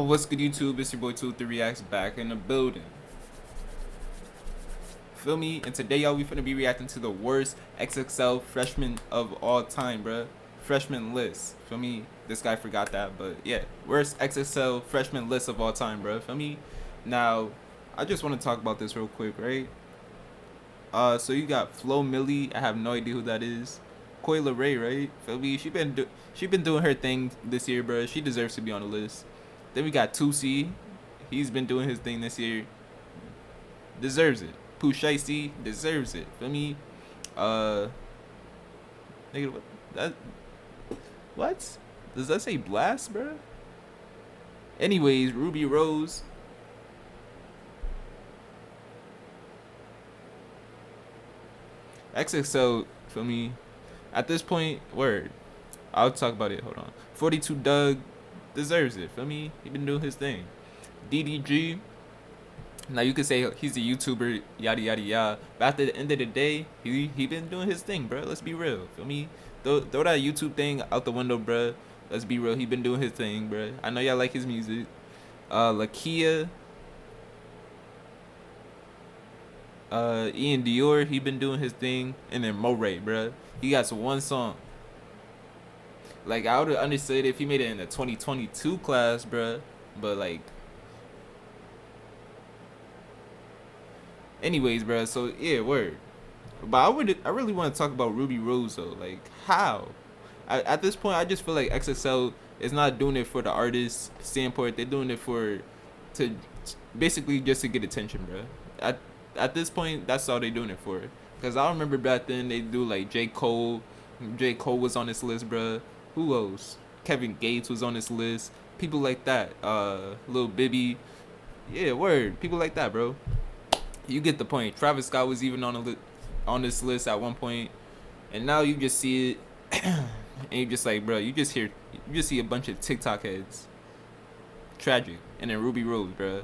What's good, YouTube? It's your boy 23 Reacts back in the building. Feel me? And today, y'all, we finna be reacting to the worst XXL freshman of all time, bruh. Freshman list. Feel me? This guy forgot that, but yeah. Worst XXL freshman list of all time, bruh. Feel me? Now, I just want to talk about this real quick, right? So you got Flo Millie. I have no idea who that is. Coi Leray, right? Feel me? She been doing her thing this year, bruh. She deserves to be on the list. Then we got 2C. He's been doing his thing this year. Deserves it. Pusha deserves it. Feel me? Nigga, what? Does that say blast, bro? Anyways, Ruby Rose. XXL, feel me? At this point, word. I'll talk about it. Hold on. 42 Doug deserves it. Feel me? He been doing his thing. DDG. Now you could say he's a YouTuber, yada yada yada. But at the end of the day, he been doing his thing, bro. Let's be real. Feel me? Throw that YouTube thing out the window, bro. Let's be real. He been doing his thing, bro. I know y'all like his music. Lakia. Ian Dior, he been doing his thing. And then Moray, bro. He got one song. Like, I would have understood if he made it in the 2022 class, bro. But like, anyways, bro. So yeah, word. But I really want to talk about Ruby Rose though. Like, how? At this point, I just feel like XXL is not doing it for the artist standpoint. They're doing it to basically just to get attention, bro. At this point, that's all they're doing it for. Cause I remember back then they do like J. Cole. J. Cole was on this list, bro. Who else? Kevin Gates was on this list. People like that. Lil Bibby. Yeah, word. People like that, bro. You get the point. Travis Scott was even on this list at one point, and now you just see it, and you just like, bro, you just see a bunch of TikTok heads. Tragic. And then Ruby Rose, bro.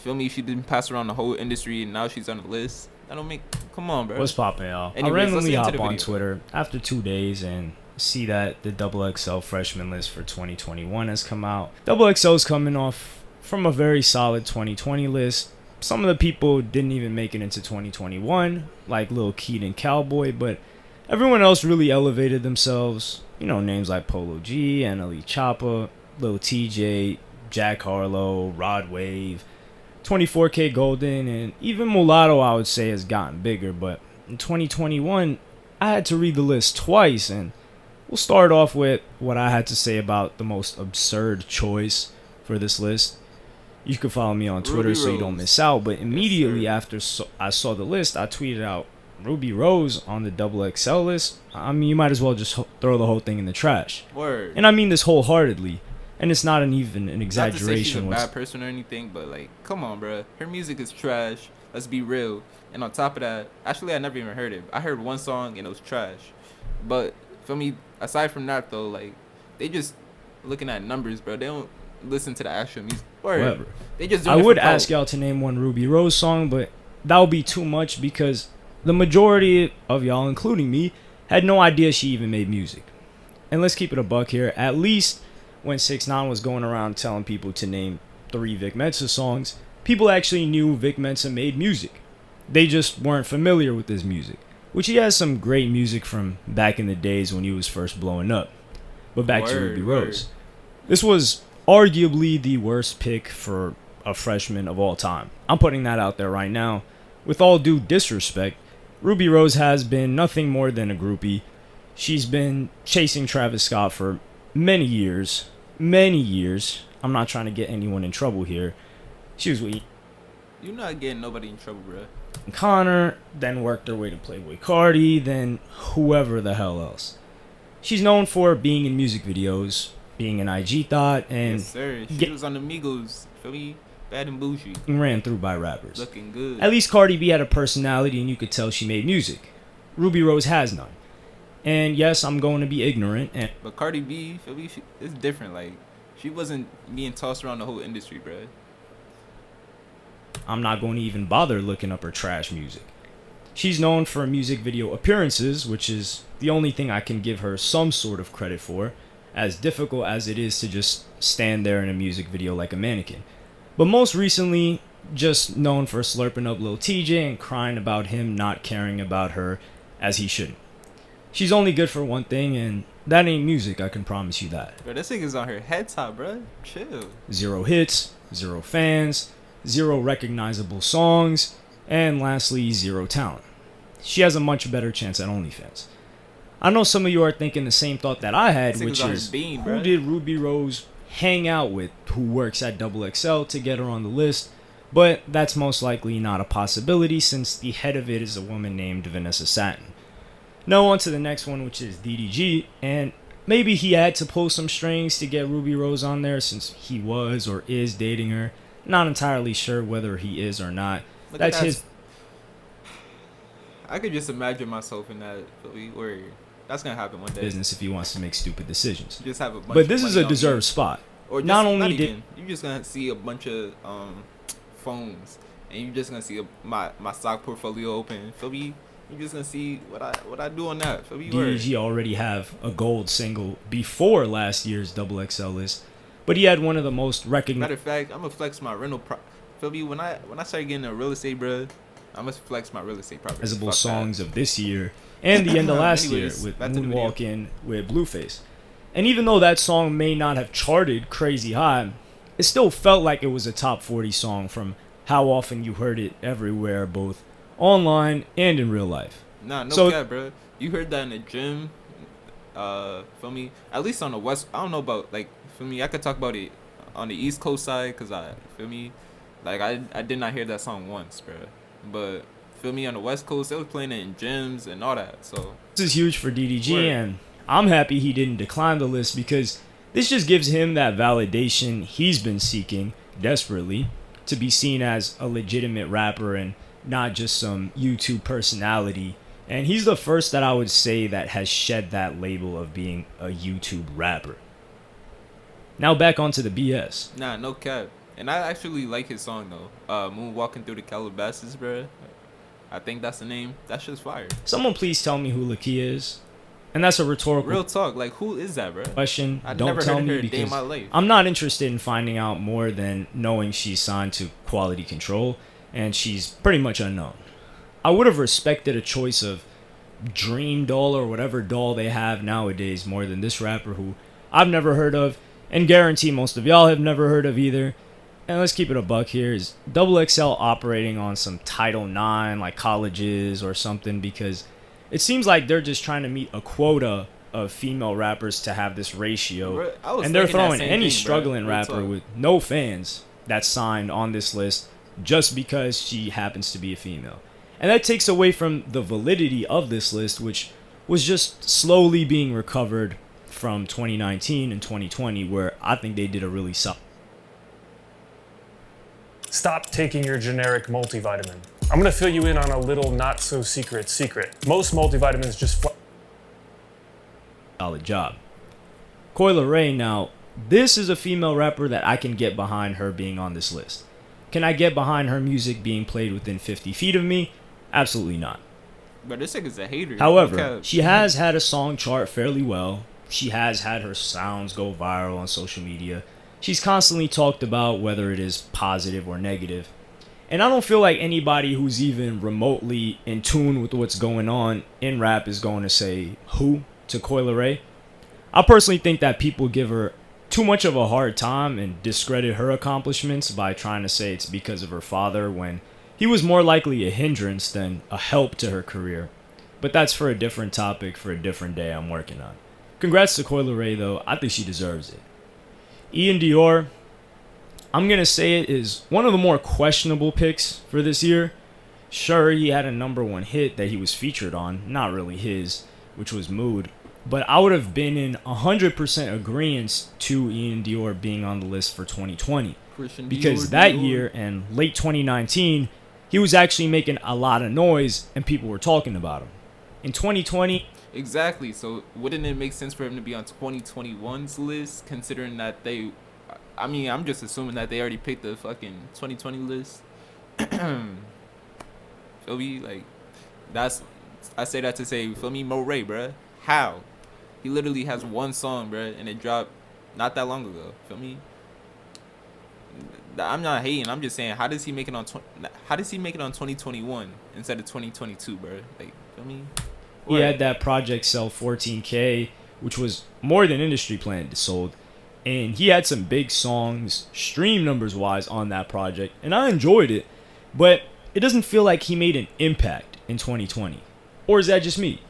Feel me? She didn't pass around the whole industry, and now she's on the list. That don't make. Come on, bro. What's poppin', y'all? I Anyways, randomly hop on Twitter after 2 days and see that the XXL freshman list for 2021 has come out. XXL's coming off from a very solid 2020 list. Some of the people didn't even make it into 2021, like Lil Keaton Cowboy, but everyone else really elevated themselves. You know, names like Polo G, Annalie Choppa, Lil TJ, Jack Harlow, Rod Wave, 24K Golden, and even Mulatto, I would say, has gotten bigger. But in 2021, I had to read the list twice, and we'll start off with what I had to say about the most absurd choice for this list. You can follow me on Twitter so you don't miss out. But immediately after I saw the list, I tweeted out Ruby Rose on the XXL list. I mean, you might as well just throw the whole thing in the trash. Word. And I mean this wholeheartedly. And it's not even an exaggeration. Not to say she's a bad person or anything, but like, come on, bro. Her music is trash. Let's be real. And on top of that, actually, I never even heard it. I heard one song and it was trash. But for me, aside from that though, like, they just looking at numbers, bro. They don't listen to the actual music. Whatever. They just. I would ask y'all to name one Ruby Rose song, but that would be too much because the majority of y'all, including me, had no idea she even made music. And let's keep it a buck here. At least when 6ix9ine was going around telling people to name 3 Vic Mensa songs, people actually knew Vic Mensa made music. They just weren't familiar with his music, which he has some great music from back in the days when he was first blowing up. But back to Ruby Rose. This was arguably the worst pick for a freshman of all time. I'm putting that out there right now. With all due disrespect, Ruby Rose has been nothing more than a groupie. She's been chasing Travis Scott for many years. I'm not trying to get anyone in trouble here. She was with You're not getting nobody in trouble, bro. Connor, then worked her way to Playboy Cardi, then whoever the hell else. She's known for being in music videos, being an IG thought, and yes, sir. She was on the Migos, feel me? Bad and bougie. Ran through by rappers. Looking good. At least Cardi B had a personality and you could tell she made music. Ruby Rose has none. And yes, I'm going to be ignorant. But Cardi B, feel me? It's different. Like, she wasn't being tossed around the whole industry, bro. I'm not going to even bother looking up her trash music. She's known for music video appearances, which is the only thing I can give her some sort of credit for. as difficult as it is to just stand there in a music video like a mannequin. But most recently, just known for slurping up Lil TJ and crying about him not caring about her as he shouldn't. She's only good for one thing, and that ain't music, I can promise you that. Bro, this nigga's on her head top, bro. Chill. 0 hits, 0 fans, 0 recognizable songs, and lastly, 0 talent. She has a much better chance at OnlyFans. I know some of you are thinking the same thought that I had, which is, who did Ruby Rose hang out with who works at XXL to get her on the list? But that's most likely not a possibility since the head of it is a woman named Vanessa Satin. Now on to the next one, which is DDG, and maybe he had to pull some strings to get Ruby Rose on there since he was or is dating her. Not entirely sure whether he is or not. That's his. I could just imagine myself in that where that's gonna happen one day. Business if he wants to make stupid decisions. Just have a bunch but this is a deserved spot. Or just, not only did you just gonna see a bunch of phones, and you're just gonna see my stock portfolio open. Feel me? You're just gonna see what I do on that. Feel me? DDG already have a gold single before last year's XXL list, but he had one of the most recognized. Matter of fact, I'm gonna flex my rental. Feel me? When I start getting a real estate, bro, I'm gonna flex my real estate property. Recognizable songs of this year and the end of last year with Moonwalkin' with Blueface. And even though that song may not have charted crazy high, it still felt like it was a top 40 song from how often you heard it everywhere, both online and in real life. Nah, no cap, bro. You heard that in the gym. Feel me? At least on the west, I don't know about like. Feel me? I could talk about it on the East Coast side, cause I feel me. Like I did not hear that song once, bro. But feel me, on the West Coast, they was playing it in gyms and all that. So this is huge for DDG, and I'm happy he didn't decline the list because this just gives him that validation he's been seeking desperately to be seen as a legitimate rapper and not just some YouTube personality. And he's the first that I would say that has shed that label of being a YouTube rapper. Now back onto the BS. Nah, no cap. And I actually like his song though. Moonwalking Through the Calabasas, bro. I think that's the name. That's just fire. Someone please tell me who Lakia is. And that's a rhetorical real talk. Like, who is that, bro? Question. I've Don't never tell heard me her a day in because my life. I'm not interested in finding out more than knowing she's signed to Quality Control and she's pretty much unknown. I would have respected a choice of Dream Doll or whatever doll they have nowadays more than this rapper who I've never heard of and guarantee most of y'all have never heard of either. And let's keep it a buck here. Is XXL operating on some Title IX, like colleges or something? Because it seems like they're just trying to meet a quota of female rappers to have this ratio. And they're throwing any struggling rapper with no fans that's signed on this list just because she happens to be a female. And that takes away from the validity of this list, which was just slowly being recovered from 2019 and 2020, where I think they did a really solid. Stop taking your generic multivitamin. I'm gonna fill you in on a little not so secret secret. Most multivitamins just solid job. Coi Leray, now, this is a female rapper that I can get behind her being on this list. Can I get behind her music being played within 50 feet of me? Absolutely not. But this nigga's a hater. However, she has had a song chart fairly well. She has had her sounds go viral on social media. She's constantly talked about whether it is positive or negative. And I don't feel like anybody who's even remotely in tune with what's going on in rap is going to say who to Coi Leray. I personally think that people give her too much of a hard time and discredit her accomplishments by trying to say it's because of her father when he was more likely a hindrance than a help to her career. But that's for a different topic for a different day I'm working on. Congrats to Coi Leray though. I think she deserves it. Ian Dior, I'm going to say it is one of the more questionable picks for this year. Sure, he had a #1 hit that he was featured on, not really his, which was Mood. But I would have been in 100% agreement to Ian Dior being on the list for 2020. Because that year and late 2019, he was actually making a lot of noise and people were talking about him. In 2020... Exactly. So wouldn't it make sense for him to be on 2021's list, considering that they... I mean, I'm just assuming that they already picked the fucking 2020 list. Feel me? Like, that's... I say that to say, feel me, Moray, bruh. How? He literally has one song, bro, and it dropped not that long ago. Feel me? I'm not hating. I'm just saying, how does he make it on 2021 instead of 2022, bro? Like, feel me? He had that project sell 14K, which was more than industry planned sold. And he had some big songs, stream numbers wise, on that project. And I enjoyed it. But it doesn't feel like he made an impact in 2020. Or is that just me?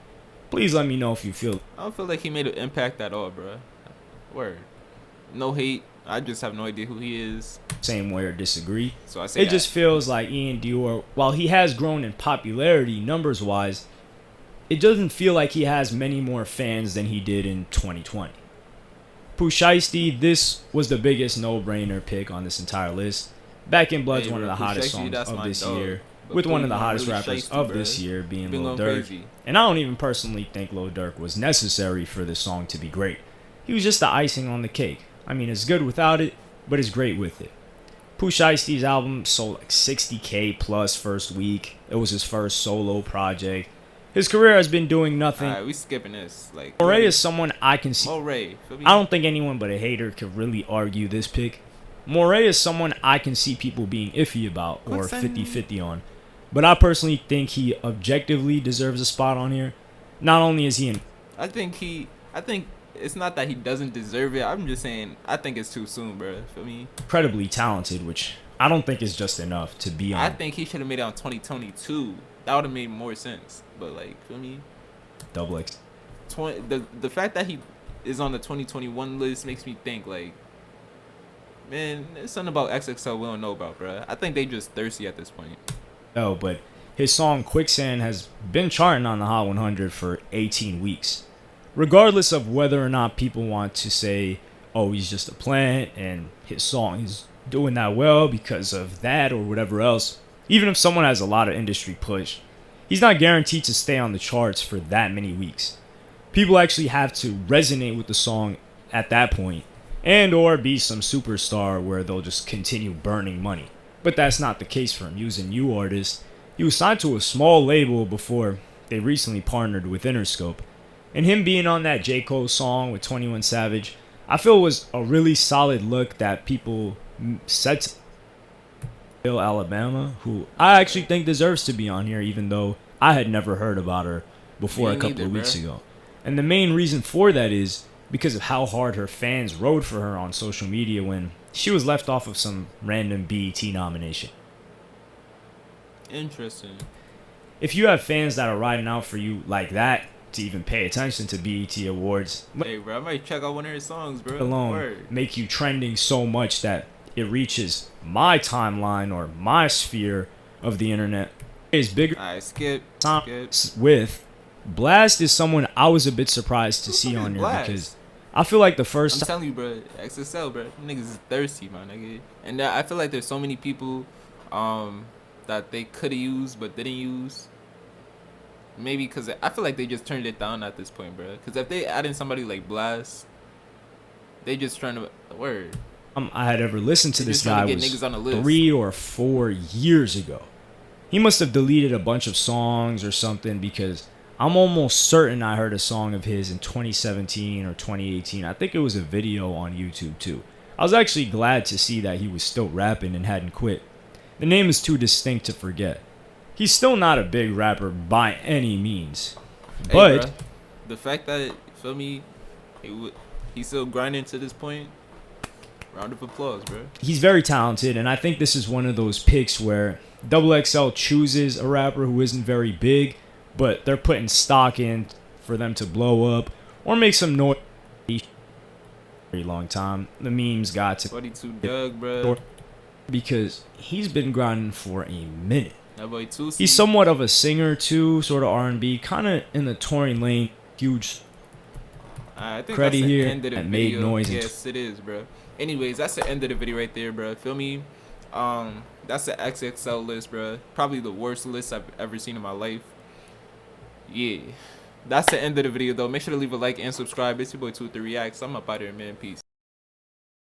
Please let me know if you feel. I don't feel like he made an impact at all, bro. Word. No hate. I just have no idea who he is. Same way or disagree. So I say it just feels like Ian Dior, while he has grown in popularity numbers wise, it doesn't feel like he has many more fans than he did in 2020. Pooh Shiesty, this was the biggest no-brainer pick on this entire list. Back in Blood's one of the hottest songs of this year, with one of the hottest rappers of this year being Lil Durk. And I don't even personally think Lil Durk was necessary for this song to be great. He was just the icing on the cake. I mean, it's good without it, but it's great with it. Pooh Shiesty's album sold like 60K plus first week. It was his first solo project. His career has been doing nothing. Alright, we skipping this. Like, Moray is someone I can see. Moray. I don't think anyone but a hater could really argue this pick. Moray is someone I can see people being iffy about or 50-50 on. But I personally think he objectively deserves a spot on here. Not only is he in... I think it's not that he doesn't deserve it. I'm just saying, I think it's too soon, bro. Feel me? Incredibly talented, which I don't think is just enough to be on. I think he should have made it on 2022. That would have made more sense. But like, feel me? Double X. The fact that he is on the 2021 list makes me think like, man, there's something about XXL we don't know about, bro. I think they just thirsty at this point. Oh, but his song Quicksand has been charting on the Hot 100 for 18 weeks. Regardless of whether or not people want to say, oh, he's just a plant and his song is doing that well because of that or whatever else, even if someone has a lot of industry push, he's not guaranteed to stay on the charts for that many weeks. People actually have to resonate with the song at that point and or be some superstar where they'll just continue burning money. But that's not the case for him. He was a new artist. He was signed to a small label before they recently partnered with Interscope. And him being on that J. Cole song with 21 Savage, I feel was a really solid look that people set to Alabama, who I actually think deserves to be on here, even though I had never heard about her before a couple of weeks ago. And the main reason for that is because of how hard her fans rode for her on social media when she was left off of some random BET nomination. Interesting. If you have fans that are riding out for you like that, to even pay attention to BET Awards, hey, bro, I might check out one of her songs, bro. Alone make you trending so much that it reaches my timeline or my sphere of the internet. Is bigger. I skip. With Blast is someone I was a bit surprised to see on here because I feel like the first. I'm telling you, bro, XXL, bro, niggas is thirsty, man, nigga. And I feel like there's so many people, that they could have used but didn't use. Maybe because I feel like they just turned it down at this point, bro. Because if they add in somebody like Blast, they just trying to word. I had ever listened to this guy was on the list 3 or 4 years ago. He must have deleted a bunch of songs or something because I'm almost certain I heard a song of his in 2017 or 2018. I think it was a video on YouTube too. I was actually glad to see that he was still rapping and hadn't quit. The name is too distinct to forget. He's still not a big rapper by any means. But bro, the fact that, feel me, he's still grinding to this point, round of applause, bro. He's very talented, and I think this is one of those picks where XXL chooses a rapper who isn't very big, but they're putting stock in for them to blow up or make some noise. Very long time. The memes got to 42 Doug, bro, because he's been grinding for a minute. That boy Tusi. He's somewhat of a singer too, sort of R&B, kind of in the touring lane. Huge I think credit that's the here end of the and video. made noise. Yes, it is, bro. Anyways, that's the end of the video right there, bro. Feel me? That's the XXL list, bro. Probably the worst list I've ever seen in my life. Yeah. That's the end of the video, though. Make sure to leave a like and subscribe. It's your boy 23 Reacts. I'm up out here, man. Peace.